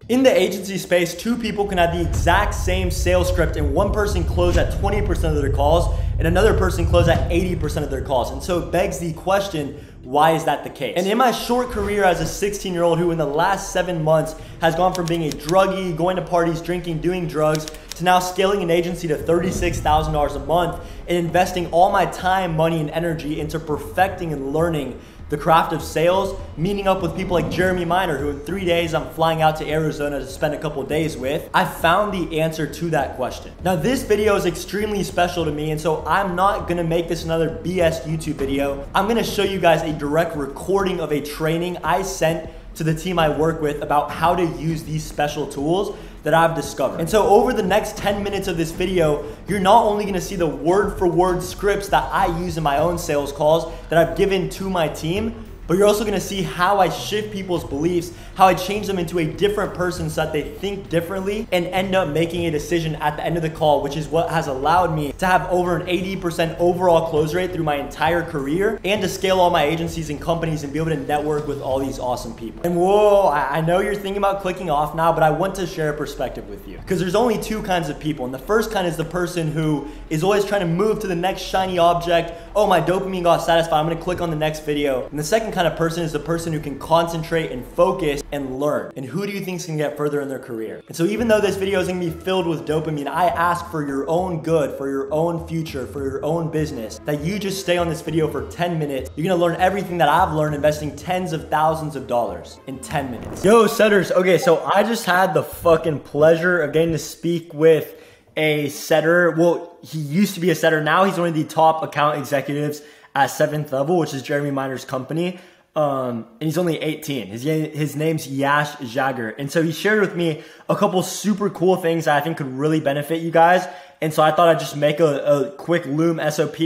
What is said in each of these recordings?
In the agency space, two people can have the exact same sales script and one person close at 20% of their calls and another person close at 80% of their calls. And so it begs the question, why is that the case? And in my short career as a 16-year-old who in the last 7 months has gone from being a druggie, going to parties, drinking, doing drugs, to now scaling an agency to $36,000 a month and investing all my time, money, and energy into perfecting and learning the craft of sales, meeting up with people like Jeremy Miner, who in 3 days I'm flying out to Arizona to spend a couple days with, I found the answer to that question. Now this video is extremely special to me, and so I'm not gonna make this another BS YouTube video. I'm gonna show you guys a direct recording of a training I sent to the team I work with about how to use these special tools that I've discovered. And so over the next 10 minutes of this video, you're not only gonna see the word for word scripts that I use in my own sales calls that I've given to my team, but you're also gonna see how I shift people's beliefs, how I change them into a different person so that they think differently and end up making a decision at the end of the call, which is what has allowed me to have over an 80% overall close rate through my entire career and to scale all my agencies and companies and be able to network with all these awesome people. And whoa, I know you're thinking about clicking off now, but I want to share a perspective with you because there's only two kinds of people. And the first kind is the person who is always trying to move to the next shiny object. Oh, my dopamine got satisfied, I'm gonna click on the next video. And the second kind of person is the person who can concentrate and focus and learn. And who do you think is gonna get further in their career? And so even though this video is gonna be filled with dopamine, I ask for your own good, for your own future, for your own business, that you just stay on this video for 10 minutes. You're gonna learn everything that I've learned investing tens of thousands of dollars in 10 minutes. Yo, setters. Okay, so I just had the fucking pleasure of getting to speak with a setter. Well, he used to be a setter. Now he's one of the top account executives at 7th Level, which is Jeremy Miner's company. And he's only 18. His name's Yash Jagger. And so he shared with me a couple super cool things that I think could really benefit you guys. And so I thought I'd just make a quick Loom SOP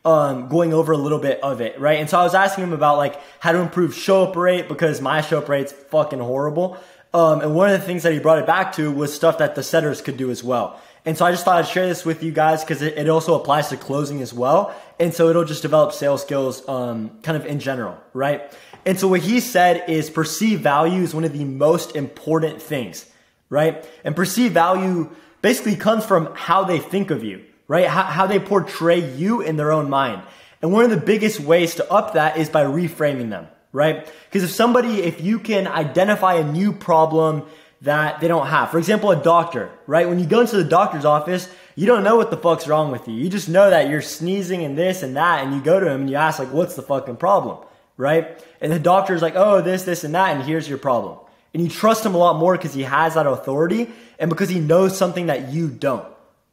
going over a little bit of it, right? And so I was asking him about like how to improve show up rate because my show up rate's fucking horrible. And one of the things that he brought it back to was stuff that the setters could do as well. And so I just thought I'd share this with you guys because it also applies to closing as well. And so it'll just develop sales skills kind of in general, right? And so what he said is perceived value is one of the most important things, right? And perceived value basically comes from how they think of you, right? How they portray you in their own mind. And one of the biggest ways to up that is by reframing them, right? Because if you can identify a new problem that they don't have. For example, a doctor, right? When you go into the doctor's office, you don't know what the fuck's wrong with you. You just know that you're sneezing and this and that, and you go to him and you ask like, what's the fucking problem, right? And the doctor's like, oh, this and that, and here's your problem. And you trust him a lot more because he has that authority and because he knows something that you don't,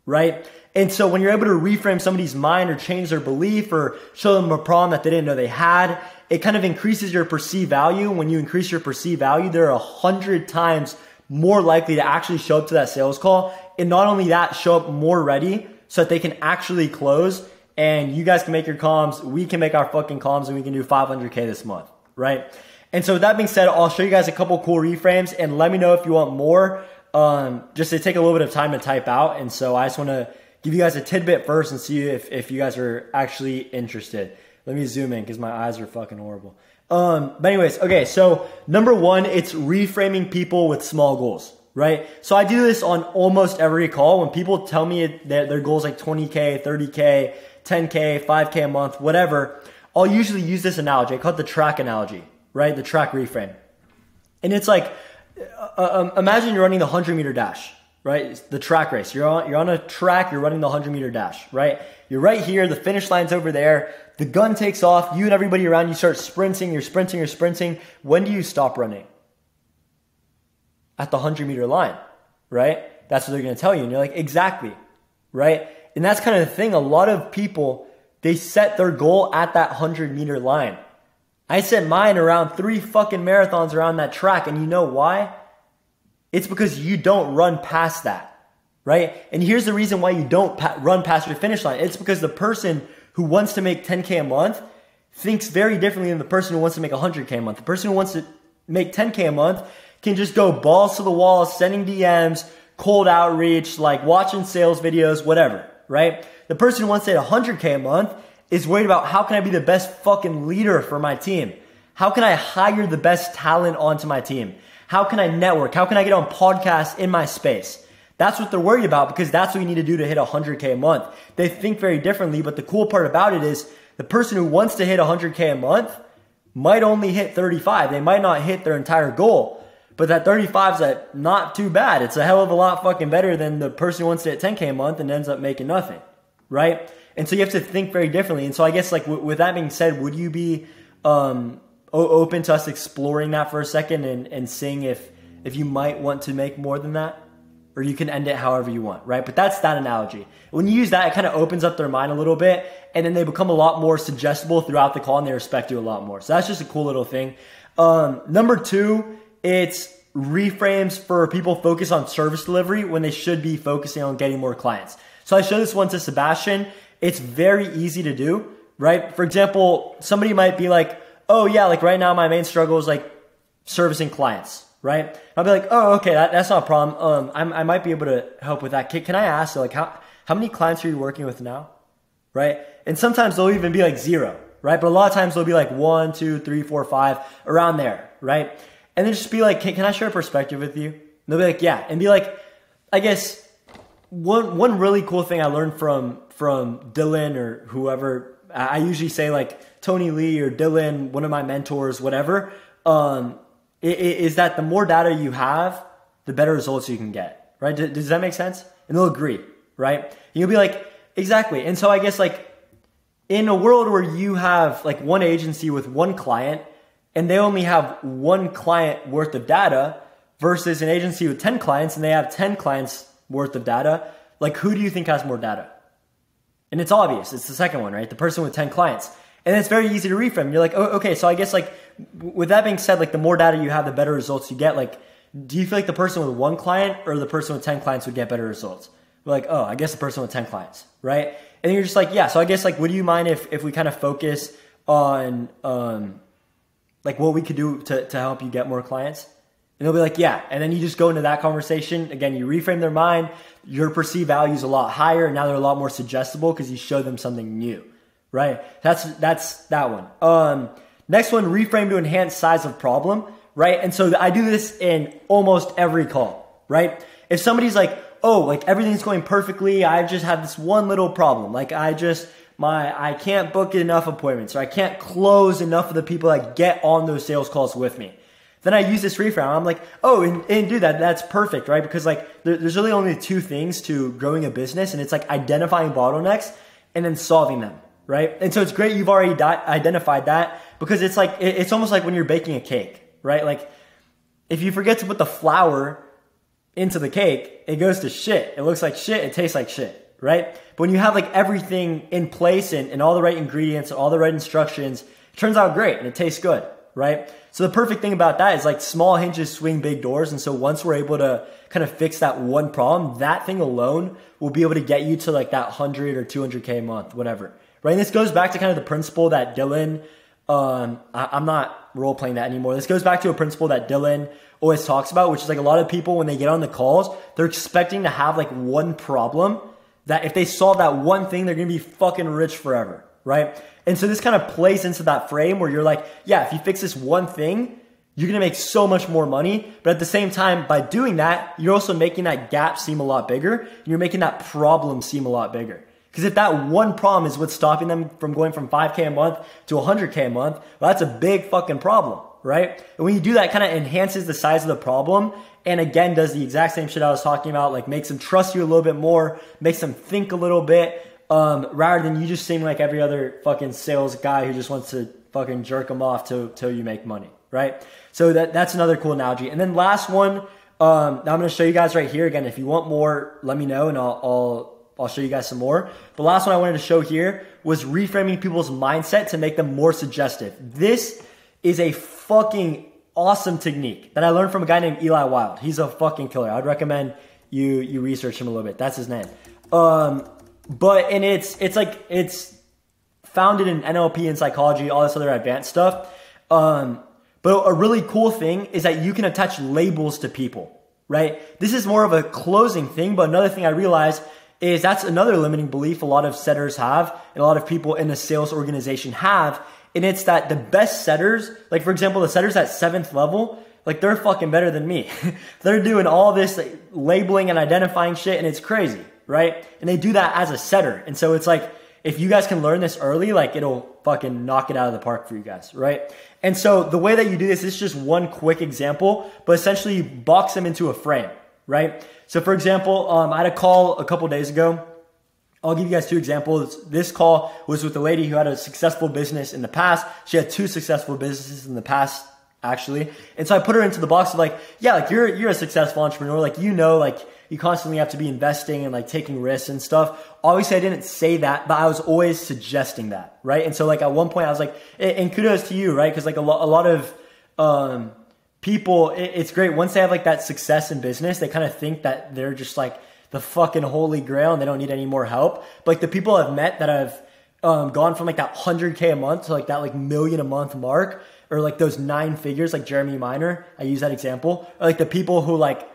right? And so when you're able to reframe somebody's mind or change their belief or show them a problem that they didn't know they had, it kind of increases your perceived value. When you increase your perceived value, they're 100 times more likely to actually show up to that sales call. And not only that, show up more ready so that they can actually close and you guys can make your comms, we can make our fucking comms, and we can do 500K this month, right? And so with that being said, I'll show you guys a couple cool reframes and let me know if you want more, just to take a little bit of time to type out. And so I just want to give you guys a tidbit first and see if you guys are actually interested. Let me zoom in because my eyes are fucking horrible. But anyways, okay, so number one, it's reframing people with small goals, right? So I do this on almost every call. When people tell me that their goals like 20K, 30K, 10K, 5K a month, whatever, I'll usually use this analogy. I call it the track analogy, right? The track reframe. And it's like, imagine you're running the 100-meter dash, right? It's the track race. You're on a track, you're running the 100-meter dash, right? You're right here, the finish line's over there. The gun takes off, you and everybody around you start sprinting, you're sprinting. When do you stop running? At the 100-meter line, right? That's what they're gonna tell you. And you're like, exactly, right? And that's kind of the thing. A lot of people, they set their goal at that 100-meter line. I set mine around 3 fucking marathons around that track. And you know why? It's because you don't run past that, right? And here's the reason why you don't run past your finish line. It's because the person who wants to make 10K a month thinks very differently than the person who wants to make 100K a month. The person who wants to make 10K a month can just go balls to the wall, sending DMs, cold outreach, like watching sales videos, whatever, right? The person who wants to hit 100K a month is worried about how can I be the best fucking leader for my team? How can I hire the best talent onto my team? How can I network? How can I get on podcasts in my space? That's what they're worried about, because that's what you need to do to hit 100K a month. They think very differently, but the cool part about it is the person who wants to hit 100K a month might only hit 35. They might not hit their entire goal. But that 35 is not too bad. It's a hell of a lot fucking better than the person who wants to hit 10K a month and ends up making nothing, right? And so you have to think very differently. And so I guess like with that being said, would you be open to us exploring that for a second and seeing if you might want to make more than that? Or you can end it however you want, right? But that's that analogy. When you use that, it kind of opens up their mind a little bit, and then they become a lot more suggestible throughout the call, and they respect you a lot more. So that's just a cool little thing. Number 2, it's reframes for people focus on service delivery when they should be focusing on getting more clients. So I showed this one to Sebastian. It's very easy to do, right? For example, somebody might be like, oh yeah, like right now my main struggle is like servicing clients, right? I'll be like, oh, okay, that's not a problem. I might be able to help with that. Can I ask, like, how many clients are you working with now, right? And sometimes they'll even be like 0, right? But a lot of times they'll be like 1, 2, 3, 4, 5, around there, right? And then just be like, can I share a perspective with you? And they'll be like, yeah. And be like, I guess one really cool thing I learned from Dylan or whoever, I usually say like Tony Lee or Dylan, one of my mentors, whatever, is that the more data you have, the better results you can get, right? Does that make sense? And they'll agree, right? And you'll be like, exactly. And so I guess like in a world where you have like one agency with one client, and they only have one client worth of data versus an agency with 10 clients and they have 10 clients worth of data, like who do you think has more data? And it's obvious. It's the second one, right? The person with 10 clients. And it's very easy to reframe. You're like, oh, okay, so I guess like with that being said, like the more data you have, the better results you get. Like, do you feel like the person with one client or the person with 10 clients would get better results? We're like, oh, I guess the person with 10 clients, right? And then you're just like, yeah, so I guess like, would you mind if we kind of focus on, like what we could do to help you get more clients? And they'll be like, yeah. And then you just go into that conversation. Again, you reframe their mind. Your perceived value is a lot higher. And now they're a lot more suggestible because you show them something new, right? That's that one. Next one, reframe to enhance size of problem, right? And so I do this in almost every call, right? If somebody's like, oh, like everything's going perfectly. I just have this one little problem. Like I can't book enough appointments, or I can't close enough of the people that get on those sales calls with me. Then I use this reframe. I'm like, oh, and dude, that's perfect, right? Because like there's really only 2 things to growing a business, and it's like identifying bottlenecks and then solving them, right? And so it's great you've already identified that, because it's like, it's almost like when you're baking a cake, right? Like if you forget to put the flour into the cake, it goes to shit. It looks like shit. It tastes like shit. Right? But when you have like everything in place and all the right ingredients, all the right instructions, it turns out great and it tastes good, right? So the perfect thing about that is like small hinges swing big doors. And so once we're able to kind of fix that one problem, that thing alone will be able to get you to like that 100 or 200K a month, whatever, right? And this goes back to kind of the principle that Dylan, I'm not role playing that anymore. This goes back to a principle that Dylan always talks about, which is like a lot of people, when they get on the calls, they're expecting to have like one problem that if they solve that one thing, they're going to be fucking rich forever, right? And so this kind of plays into that frame where you're like, yeah, if you fix this one thing, you're going to make so much more money. But at the same time, by doing that, you're also making that gap seem a lot bigger. And you're making that problem seem a lot bigger. Because if that one problem is what's stopping them from going from 5K a month to 100K a month, well, that's a big fucking problem, right? And when you do that, it kind of enhances the size of the problem. And again, does the exact same shit I was talking about, like makes them trust you a little bit more, makes them think a little bit, rather than you just seem like every other fucking sales guy who just wants to fucking jerk them off till you make money, right? So that's another cool analogy. And then last one, I'm going to show you guys right here. Again, if you want more, let me know and I'll show you guys some more. The last one I wanted to show here was reframing people's mindset to make them more suggestive. This is a fucking awesome technique that I learned from a guy named Eli Wild. He's a fucking killer. I'd recommend you research him a little bit. That's his name. It's founded in NLP and psychology, all this other advanced stuff. But a really cool thing is that you can attach labels to people, right? This is more of a closing thing, but another thing I realized is that's another limiting belief a lot of setters have and a lot of people in the sales organization have. And it's that the best setters, like for example, the setters at 7th level, like they're fucking better than me. They're doing all this like, labeling and identifying shit, and it's crazy, right? And they do that as a setter. And so it's like, if you guys can learn this early, like it'll fucking knock it out of the park for you guys, right? And so the way that you do this is just one quick example, but essentially you box them into a frame, right? So for example, I had a call a couple days ago. I'll give you guys two examples. This call was with a lady who had a successful business in the past. She had 2 successful businesses in the past, actually. And so I put her into the box of like, yeah, like you're a successful entrepreneur. Like, you know, like you constantly have to be investing and like taking risks and stuff. Obviously I didn't say that, but I was always suggesting that, right? And so like at one point I was like, and kudos to you, right? Cause like a lot of, people, it's great. Once they have like that success in business, they kind of think that they're just like the fucking holy grail and they don't need any more help. But like the people I've met that have, gone from like that 100K a month to like that like million a month mark, or like those 9 figures, like Jeremy Minor, I use that example, or like the people who like,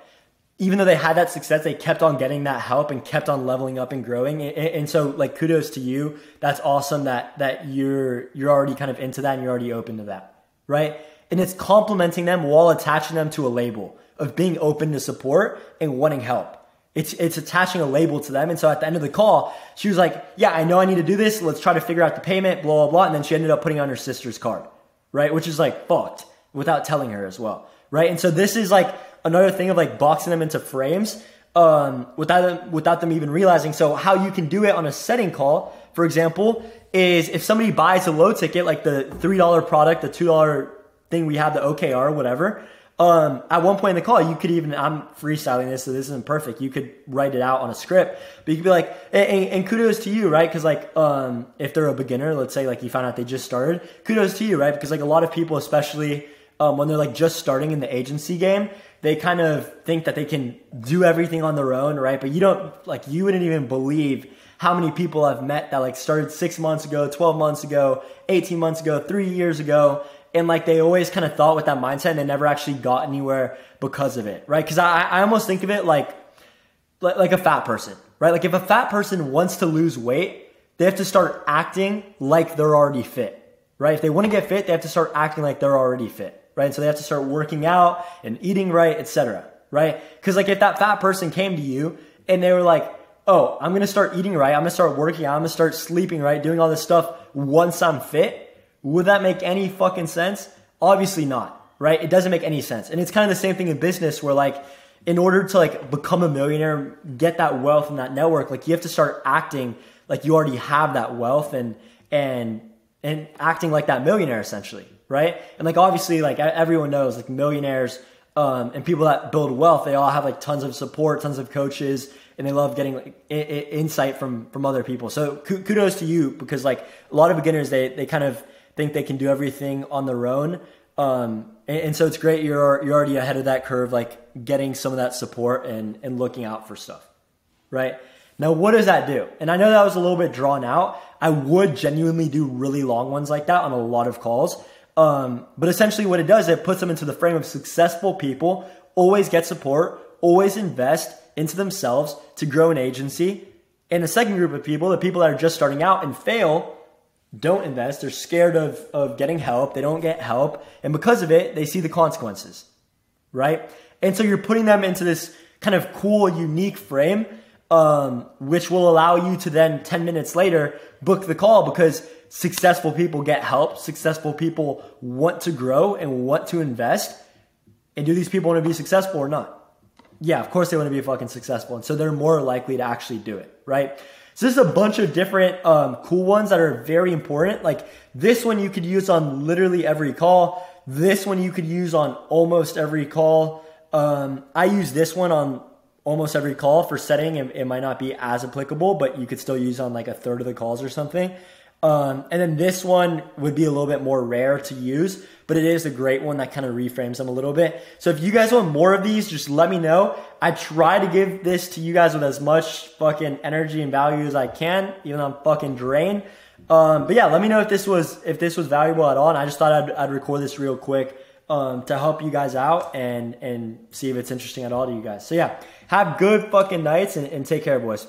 even though they had that success, they kept on getting that help and kept on leveling up and growing. And so like kudos to you. That's awesome that you're already kind of into that and you're already open to that, right? And it's complimenting them while attaching them to a label of being open to support and wanting help. It's attaching a label to them. And so at the end of the call, she was like, yeah, I know I need to do this. Let's try to figure out the payment, blah, blah, blah. And then she ended up putting on her sister's card, right? Which is like fucked without telling her as well, right? And so this is like another thing of like boxing them into frames without them even realizing. So how you can do it on a setting call, for example, is if somebody buys a low ticket, like the $3 product, the $2 thing we have, the OKR, whatever, at one point in the call, you could even, I'm freestyling this, so this isn't perfect. You could write it out on a script, but you could be like, and kudos to you, right? Cause like, if they're a beginner, let's say like you found out they just started, kudos to you, right? Because like a lot of people, especially, when they're like just starting in the agency game, they kind of think that they can do everything on their own, right? But you don't, like, you wouldn't even believe how many people I've met that like started 6 months ago, 12 months ago, 18 months ago, 3 years ago. And like they always kind of thought with that mindset and they never actually got anywhere because of it, right? Because I almost think of it like a fat person, right? Like if a fat person wants to lose weight, they have to start acting like they're already fit, right? If they want to get fit, they have to start acting like they're already fit, right? And so they have to start working out and eating right, etc., right? Because like if that fat person came to you and they were like, oh, I'm going to start eating right, I'm going to start working out, I'm going to start sleeping right, doing all this stuff once I'm fit, would that make any fucking sense? Obviously not, right? It doesn't make any sense. And it's kind of the same thing in business where like, in order to like become a millionaire, get that wealth and that network, like you have to start acting like you already have that wealth and acting like that millionaire essentially, right? And like obviously like everyone knows like millionaires and people that build wealth, they all have like tons of support, tons of coaches, and they love getting like insight from other people. So kudos to you, because like a lot of beginners, they kind of think they can do everything on their own. And so it's great you're already ahead of that curve, like getting some of that support and looking out for stuff, right? Now, what does that do? And I know that was a little bit drawn out. I would genuinely do really long ones like that on a lot of calls. But essentially what it does, it puts them into the frame of successful people, always get support, always invest into themselves to grow an agency. And the second group of people, the people that are just starting out and fail, don't invest. They're scared of getting help. They don't get help. And because of it, they see the consequences, right? And so you're putting them into this kind of cool, unique frame, which will allow you to then 10 minutes later book the call, because successful people get help. Successful people want to grow and want to invest. And do these people want to be successful or not? Yeah, of course they want to be fucking successful. And so they're more likely to actually do it, right? So this is a bunch of different cool ones that are very important. Like this one you could use on literally every call. This one you could use on almost every call. I use this one on almost every call. For setting, it might not be as applicable, but you could still use on like a third of the calls or something. And then this one would be a little bit more rare to use, but it is a great one that kind of reframes them a little bit. So if you guys want more of these, just let me know. I try to give this to you guys with as much fucking energy and value as I can, even though I'm fucking drained. But yeah, let me know if this was valuable at all. And I just thought I'd record this real quick, to help you guys out and see if it's interesting at all to you guys. So yeah, have good fucking nights and take care, boys.